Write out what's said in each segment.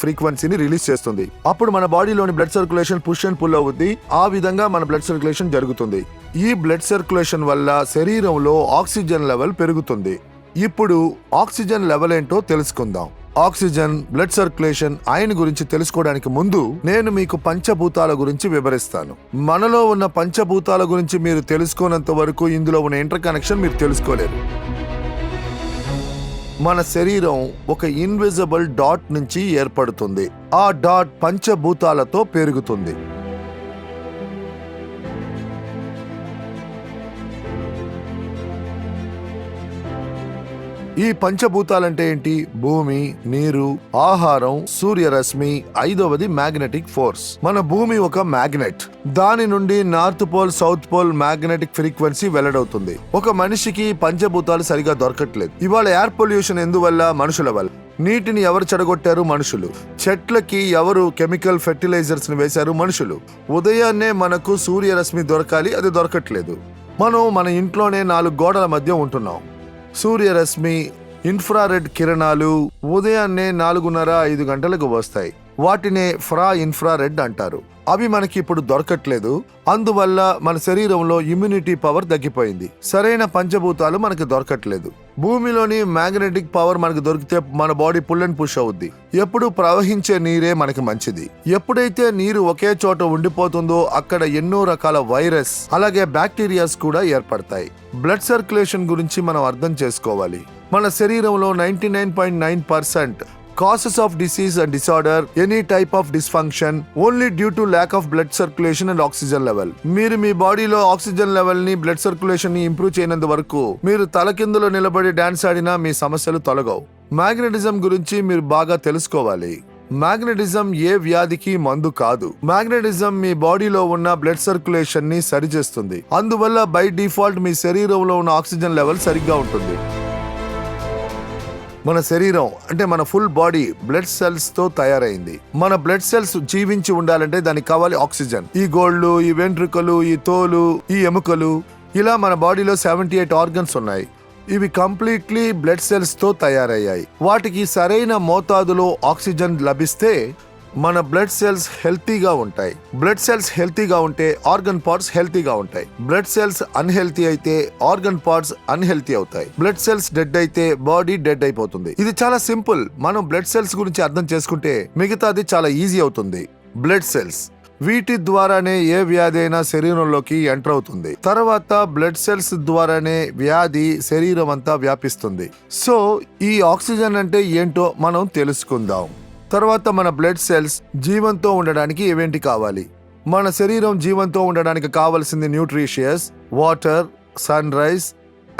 ఫ్రీక్వెన్సీని రిలీజ్ చేస్తుంది. అప్పుడు మన బాడీలోని blood circulation push and pull అవుద్ది. ఆ విధంగా మన బ్లడ్ సర్క్యులేషన్ జరుగుతుంది. ఈ బ్లడ్ సర్క్యులేషన్ వల్ల శరీరంలో ఆక్సిజన్ లెవెల్ పెరుగుతుంది. ఇప్పుడు ఆక్సిజన్ లెవెల్ ఏంటో తెలుసుకుందాం. ఆక్సిజన్, బ్లడ్ సర్క్యులేషన్, ఐరన్ గురించి తెలుసుకోవడానికి ముందు నేను మీకు పంచభూతాల గురించి వివరిస్తాను. మనలో ఉన్న పంచభూతాల గురించి మీరు తెలుసుకోనంత వరకు ఇందులో ఉన్న ఇంటర్ కనెక్షన్ మీరు తెలుసుకోలేరు. మన శరీరం ఒక ఇన్విజిబుల్ డాట్ నుంచి ఏర్పడుతుంది. ఆ డాట్ పంచభూతాలతో పెరుగుతుంది. ఈ పంచభూతాలంటే ఏంటి? భూమి, నీరు, ఆహారం, సూర్యరశ్మి, ఐదవది మ్యాగ్నెటిక్ ఫోర్స్. మన భూమి ఒక మ్యాగ్నెట్. దాని నుండి north pole, south pole magnetic frequency వెల్లడవుతుంది. ఒక మనిషికి పంచభూతాలు సరిగా దొరకట్లేదు. ఇవాళ ఎయిర్ పొల్యూషన్ ఎందువల్ల? మనుషుల వల్ల. నీటిని ఎవరు చెడగొట్టారు? మనుషులు. చెట్లకి ఎవరు కెమికల్ ఫెర్టిలైజర్స్ ని వేశారు? మనుషులు. ఉదయాన్నే మనకు సూర్యరశ్మి దొరకాలి, అది దొరకట్లేదు. మనం మన ఇంట్లోనే 4 గోడల మధ్య ఉంటున్నాం. సూర్యరశ్మి, ఇన్ఫ్రారెడ్ కిరణాలు ఉదయాన్నే 4:30-5 గంటలకు వస్తాయి. వాటినే ఇన్ఫ్రారెడ్ అంటారు. అవి మనకి ఇప్పుడు దొరకట్లేదు. అందువల్ల మన శరీరంలో ఇమ్యూనిటీ పవర్ తగ్గిపోయింది. సరైన పంచభూతాలు మనకి దొరకట్లేదు. భూమిలోని మ్యాగ్నెటిక్ పవర్ మనకు దొరికితే మన బాడీ పుల్ అండ్ పుష్ అవుద్ది. ఎప్పుడు ప్రవహించే నీరే మనకి మంచిది. ఎప్పుడైతే నీరు ఒకే చోట ఉండిపోతుందో అక్కడ ఎన్నో రకాల వైరస్ అలాగే బ్యాక్టీరియాస్ కూడా ఏర్పడతాయి. బ్లడ్ సర్క్యులేషన్ గురించి మనం అర్థం చేసుకోవాలి. మన శరీరంలో 99.9% causes of disease and disorder, any type of dysfunction, only due to lack of blood circulation and oxygen level. మీరు మీ బాడీలో ఆక్సిజన్ లెవెల్ ని, బ్లడ్ సర్క్యులేషన్ ని ఇంప్రూవ్ చేయనంత వరకు మీరు తలకిందులో నిలబడి డాన్స్ ఆడినా మీ సమస్యలు తొలగవు. మ్యాగ్నెటిజం గురించి మీరు బాగా తెలుసుకోవాలి. మ్యాగ్నెటిజం ఏ వ్యాధికి మందు కాదు. మ్యాగ్నెటిజం మీ బాడీలో ఉన్న బ్లడ్ సర్క్యులేషన్ ని సరిచేస్తుంది. అందువల్ల బై డిఫాల్ట్ మీ శరీరంలో ఉన్న ఆక్సిజన్ లెవెల్ సరిగ్గా ఉంటుంది. మన శరీరం అంటే మన ఫుల్ బాడీ బ్లడ్ సెల్స్ తో తయారైంది. మన బ్లడ్ సెల్స్ జీవించి ఉండాలంటే దానికి కావాలి ఆక్సిజన్. ఈ గోళ్ళు, ఈ వెంట్రుకలు, ఈ తోలు, ఈ ఎముకలు, ఇలా మన బాడీలో 78 ఆర్గన్స్ ఉన్నాయి. ఇవి కంప్లీట్లీ బ్లడ్ సెల్స్ తో తయారయ్యాయి. వాటికి సరైన మోతాదులో ఆక్సిజన్ లభిస్తే మన బ్లడ్ సెల్స్ హెల్తీగా ఉంటాయి. బ్లడ్ సెల్స్ హెల్తీగా ఉంటే ఆర్గన్ పార్ట్స్ హెల్తీగా ఉంటాయి. బ్లడ్ సెల్స్ అన్హెల్తీ అయితే ఆర్గన్ పార్ట్స్ అన్హెల్తీ అవుతాయి. బ్లడ్ సెల్స్ డెడ్ అయితే బాడీ డెడ్ అయిపోతుంది. ఇది చాలా సింపుల్. మనం బ్లడ్ సెల్స్ గురించి అర్థం చేసుకుంటే మిగతాది చాలా ఈజీ అవుతుంది. బ్లడ్ సెల్స్, వీటి ద్వారానే ఏ వ్యాధి అయినా శరీరంలోకి ఎంటర్ అవుతుంది. తర్వాత బ్లడ్ సెల్స్ ద్వారానే వ్యాధి శరీరం అంతా వ్యాపిస్తుంది. సో ఈ ఆక్సిజన్ అంటే ఏంటో మనం తెలుసుకుందాం. తర్వాత మన బ్లడ్ సెల్స్ జీవంతో ఉండడానికి ఏవేంటి కావాలి? మన శరీరం జీవంతో ఉండడానికి కావాల్సింది nutritious, water, sunrise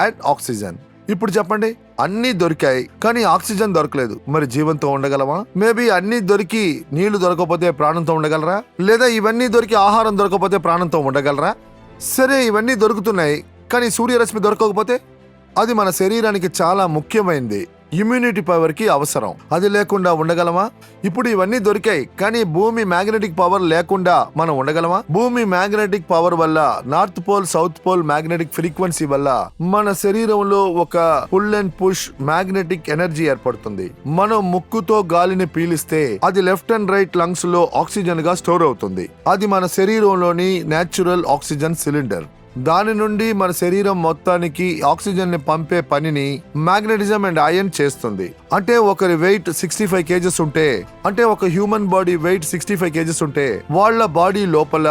and oxygen. ఇప్పుడు చెప్పండి, అన్నీ దొరికాయి కానీ ఆక్సిజన్ దొరకలేదు. మరి జీవంతో ఉండగలమా? మేబీ అన్నీ దొరికి నీళ్లు దొరకకపోతే ప్రాణంతో ఉండగలరా? లేదా ఇవన్నీ దొరికి ఆహారం దొరకకపోతే ప్రాణంతో ఉండగలరా? సరే, ఇవన్నీ దొరుకుతున్నాయి కానీ సూర్యరశ్మి దొరకకపోతే? అది మన శరీరానికి చాలా ముఖ్యమైనది. ఇమ్యూనిటీ పవర్ కి అవసరం. అది లేకుండా ఉండగలమా? ఇప్పుడు ఇవన్నీ దొరికాయి కానీ భూమి మ్యాగ్నెటిక్ పవర్ లేకుండా మనం ఉండగలమా? భూమి మ్యాగ్నెటిక్ పవర్ వల్ల, north pole, south pole magnetic frequency వల్ల మన శరీరంలో ఒక pull and push magnetic energy ఏర్పడుతుంది. మనం ముక్కుతో గాలిని పీలిస్తే అది లెఫ్ట్ అండ్ రైట్ లంగ్స్ లో ఆక్సిజన్ గా స్టోర్ అవుతుంది. అది మన శరీరంలోని నేచురల్ ఆక్సిజన్ సిలిండర్. దాని నుండి మన శరీరం మొత్తానికి ఆక్సిజన్ ని పంపే పనిని మ్యాగ్నెటిజం అండ్ ఐరన్ చేస్తుంది. అంటే ఒకరి వెయిట్ 65 kgs ఉంటే, అంటే ఒక హ్యూమన్ బాడీ వెయిట్ 65 kgs ఉంటే వాళ్ళ బాడీ లోపల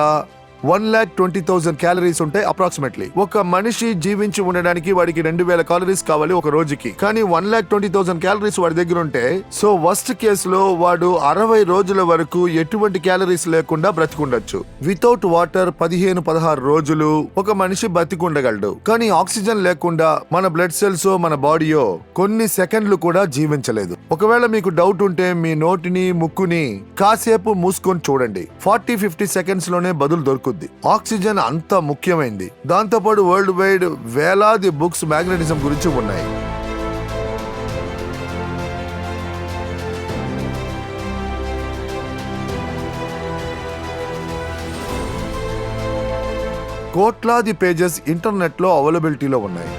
1,20,000 క్యాలరీస్ ఉంటాయి అప్రాక్సిమేట్లీ. ఒక మనిషి జీవించి ఉండడానికి వాడికి 2,000 క్యాలరీస్ కావాలి ఒక రోజుకి. కానీ 1,20,000 క్యాలరీస్ వాడి దగ్గర ఉంటే, సో వర్స్ట్ కేసులో వాడు 60 రోజుల వరకు ఎటువంటి క్యాలరీస్ లేకుండా బ్రతికుండొచ్చు. వితౌట్ వాటర్ 15-16 రోజులు ఒక మనిషి బతికుండగలడు. కానీ ఆక్సిజన్ లేకుండా మన బ్లడ్ సెల్స్, మన బాడీయో కొన్ని సెకండ్లు కూడా జీవించలేదు. ఒకవేళ మీకు డౌట్ ఉంటే మీ నోటిని, ముక్కుని కాసేపు మూసుకొని చూడండి. 40-50 సెకండ్స్ లోనే బదులు దొరుకుతుంది. ఆక్సిజన్ అంత ముఖ్యమైంది. దాంతోపాటు వరల్డ్ వైడ్ వేలాది బుక్స్ మ్యాగ్నెటిజం గురించి ఉన్నాయి. కోట్లాది పేజెస్ ఇంటర్నెట్ లో అవైలబిలిటీలో ఉన్నాయి.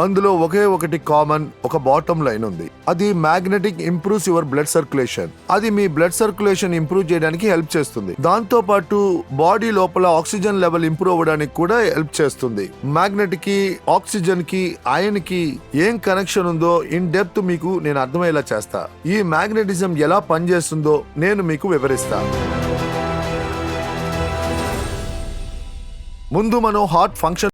అందులో ఒకే ఒకటి కామన్, ఒక బాటమ్ లైన్ ఉంది. అది magnetic improves your blood circulation. అది మీ బ్లడ్ సర్క్యులేషన్ ఇంప్రూవ్ చేయడానికి హెల్ప్ చేస్తుంది. దాంతో పాటు బాడీ లోపల ఆక్సిజన్ లెవెల్ ఇంప్రూవ్ అవ్వడానికి కూడా హెల్ప్ చేస్తుంది. మ్యాగ్నెట్ కి, ఆక్సిజన్ కి, ఐరన్ కి ఏం కనెక్షన్ ఉందో ఇన్ డెప్త్ మీకు నేను అర్థమయ్యేలా చేస్తా. ఈ మ్యాగ్నెటిజం ఎలా పనిచేస్తుందో నేను మీకు వివరిస్తా. ముందు మనం హార్ట్ ఫంక్షన్